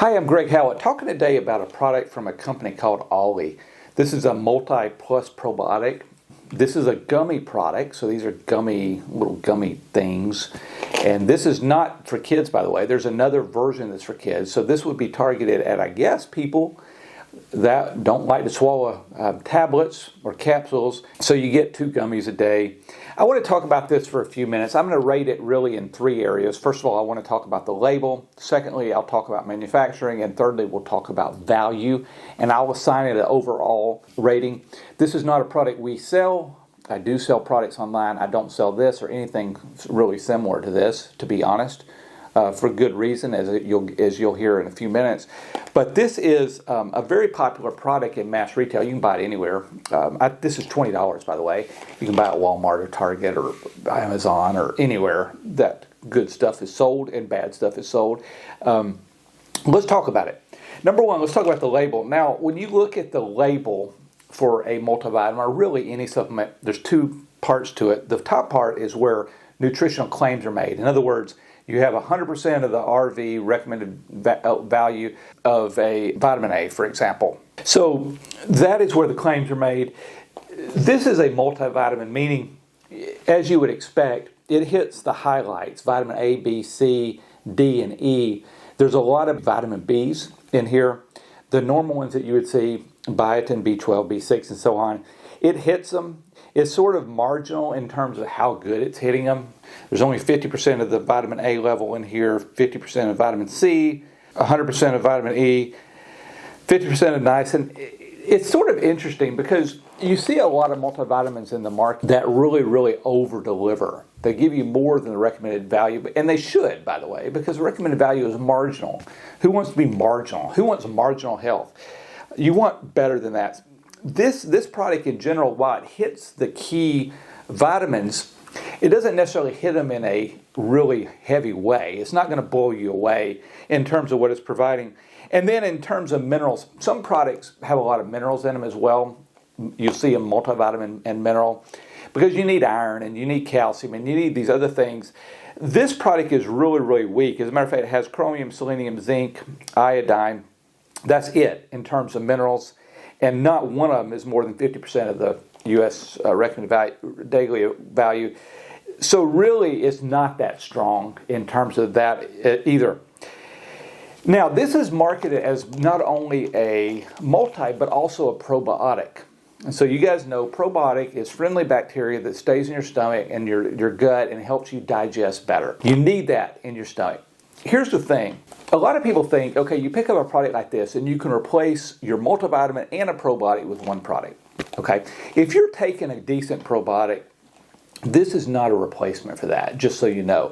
Hi, I'm Greg Howlett, talking today about a product from a company called Olly. This is a multi-plus probiotic. This is a gummy product, so these are little gummy things. And this is not for kids, by the way. There's another version that's for kids. So this would be targeted at, I guess, people that don't like to swallow tablets or capsules. So you get 2 gummies a day. I want to talk about this for a few minutes. I'm going to rate it really in 3 areas. First of all, I want to talk about the label. Secondly, I'll talk about manufacturing. And thirdly, we'll talk about value. And I'll assign it an overall rating. This is not a product we sell. I do sell products online. I don't sell this or anything really similar to this, to be honest, for good reason, as you'll hear in a few minutes. But this is a very popular product in mass retail. You can buy it anywhere. This is $20, by the way. You can buy it at Walmart or Target or Amazon or anywhere that good stuff is sold and bad stuff is sold. Let's talk about it. Number one, let's talk about the label. Now, when you look at the label for a multivitamin, or really any supplement, there's 2 parts to it. The top part is where nutritional claims are made. In other words, you have 100% of the RV recommended value of a vitamin A, for example. So that is where the claims are made. This is a multivitamin, meaning, as you would expect, it hits the highlights, vitamin A, B, C, D, and E. There's a lot of vitamin Bs in here. The normal ones that you would see, biotin, B12, B6, and so on, it hits them. It's sort of marginal in terms of how good it's hitting them. There's only 50% of the vitamin A level in here, 50% of vitamin C, 100% of vitamin E, 50% of niacin. It's sort of interesting because you see a lot of multivitamins in the market that really over-deliver. They give you more than the recommended value, and they should, by the way, because the recommended value is marginal. Who wants to be marginal? Who wants marginal health? You want better than that. This product in general, while it hits the key vitamins, it doesn't necessarily hit them in a really heavy way. It's not going to blow you away in terms of what it's providing. And then in terms of minerals, some products have a lot of minerals in them as well. You'll see a multivitamin and mineral because you need iron and you need calcium and you need these other things. This product is really weak. As a matter of fact, it has chromium, selenium, zinc, iodine. That's it in terms of minerals. And not one of them is more than 50% of the U.S. recommended daily value. So really, it's not that strong in terms of that either. Now, this is marketed as not only a multi, but also a probiotic. And so you guys know probiotic is friendly bacteria that stays in your stomach and your gut and helps you digest better. You need that in your stomach. Here's the thing. A lot of people think, okay, you pick up a product like this and you can replace your multivitamin and a probiotic with one product. Okay? If you're taking a decent probiotic, this is not a replacement for that, just so you know.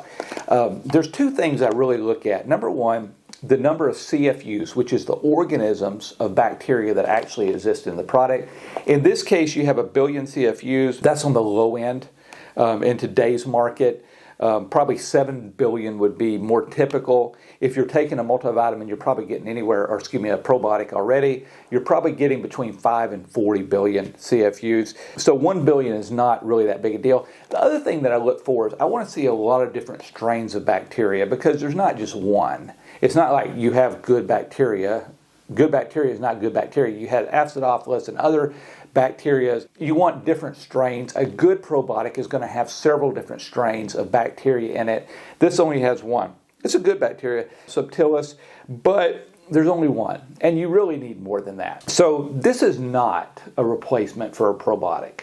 There's 2 things I really look at. Number one, the number of CFUs, which is the organisms of bacteria that actually exist in the product. In this case, you have 1 billion CFUs. That's on the low end in today's market. Probably 7 billion would be more typical. If you're taking a multivitamin, you're probably getting a probiotic already. You're probably getting between 5 and 40 billion CFUs. So 1 billion is not really that big a deal. The other thing that I look for is I want to see a lot of different strains of bacteria because there's not just one. It's not like you have good bacteria. Good bacteria is not good bacteria. You have Acidophilus and other bacteria. You want different strains. A good probiotic is going to have several different strains of bacteria in it. This only has one. It's a good bacteria, Subtilis, but there's only one, and you really need more than that. So this is not a replacement for a probiotic.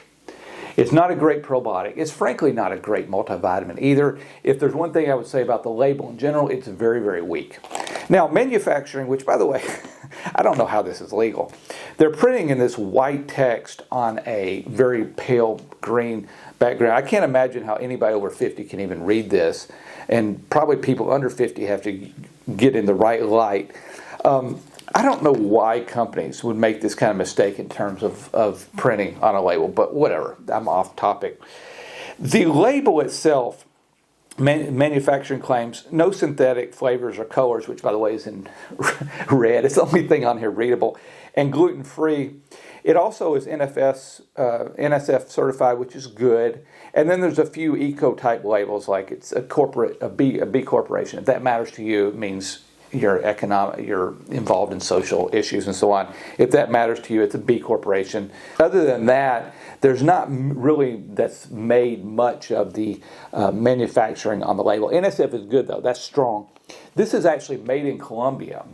It's not a great probiotic. It's frankly not a great multivitamin either. If there's one thing I would say about the label in general, it's very weak. Now, manufacturing, which by the way, I don't know how this is legal. They're printing in this white text on a very pale green background. I can't imagine how anybody over 50 can even read this, and probably people under 50 have to get in the right light. I don't know why companies would make this kind of mistake in terms of printing on a label, but whatever, I'm off topic. The label itself, manufacturing claims, no synthetic flavors or colors, which by the way is in red. It's the only thing on here readable, and gluten-free. It also is NSF certified, which is good. And then there's a few eco-type labels, like it's a B corporation. If that matters to you, it means you're involved in social issues and so on. If that matters to you, it's a B corporation. Other than that, there's not really that's made much of the manufacturing on the label. NSF is good though, that's strong. This is actually made in Colombia.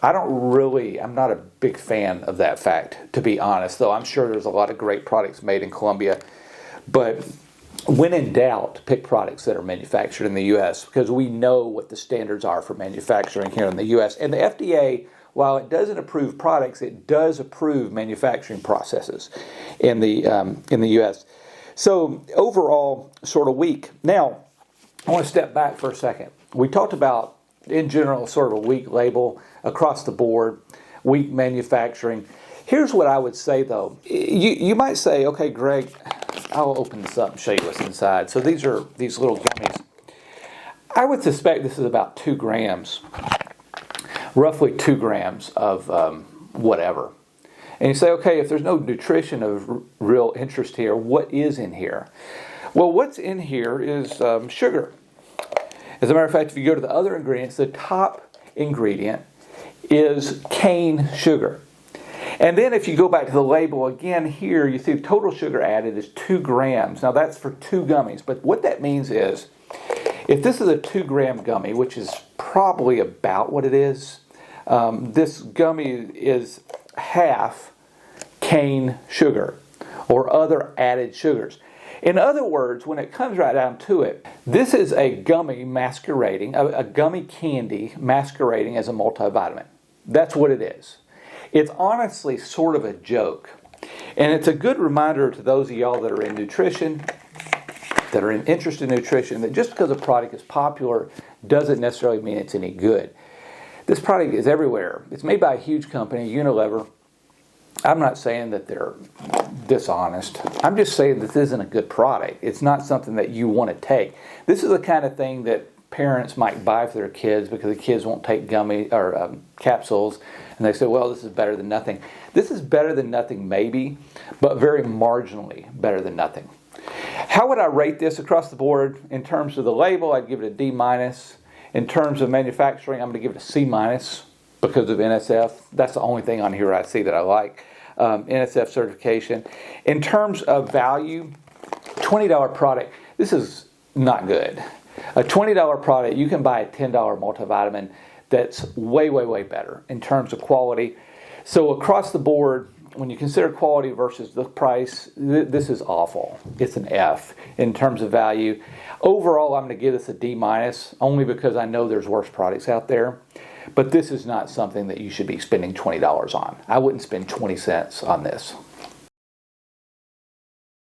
I'm not a big fan of that fact, to be honest, though I'm sure there's a lot of great products made in Colombia. But when in doubt, pick products that are manufactured in the U.S. because we know what the standards are for manufacturing here in the U.S. And the FDA, while it doesn't approve products, it does approve manufacturing processes in the U.S. So overall, sort of weak. Now, I want to step back for a second. We talked about, in general, sort of a weak label across the board, weak manufacturing. Here's what I would say, though. You might say, okay, Greg, I'll open this up and show you what's inside. So these are these little gummies. I would suspect this is about 2 grams, roughly 2 grams of whatever. And you say, okay, if there's no nutrition of real interest here, what is in here? Well, what's in here is sugar. As a matter of fact, if you go to the other ingredients, the top ingredient is cane sugar. And then if you go back to the label again here, you see the total sugar added is 2 grams. Now that's for 2 gummies. But what that means is, if this is a 2-gram gummy, which is probably about what it is, this gummy is half cane sugar or other added sugars. In other words, when it comes right down to it, this is a gummy masquerading, a gummy candy masquerading as a multivitamin. That's what it is. It's honestly sort of a joke. And it's a good reminder to those of y'all that are in nutrition, that are interested in nutrition, that just because a product is popular doesn't necessarily mean it's any good. This product is everywhere. It's made by a huge company, Unilever. I'm not saying that they're dishonest. I'm just saying this isn't a good product. It's not something that you want to take. This is the kind of thing that parents might buy for their kids because the kids won't take gummy or capsules, and they say, well, this is better than nothing. This is better than nothing maybe, but very marginally better than nothing. How would I rate this across the board? In terms of the label, I'd give it a D-. In terms of manufacturing, I'm going to give it a C- because of NSF. That's the only thing on here I see that I like. NSF certification. In terms of value, $20 product, this is not good. A $20 product, you can buy a $10 multivitamin that's way, way, way better in terms of quality. So across the board, when you consider quality versus the price, this is awful. It's an F in terms of value. Overall, I'm going to give this a D-, only because I know there's worse products out there. But this is not something that you should be spending $20 on. I wouldn't spend 20 cents on this.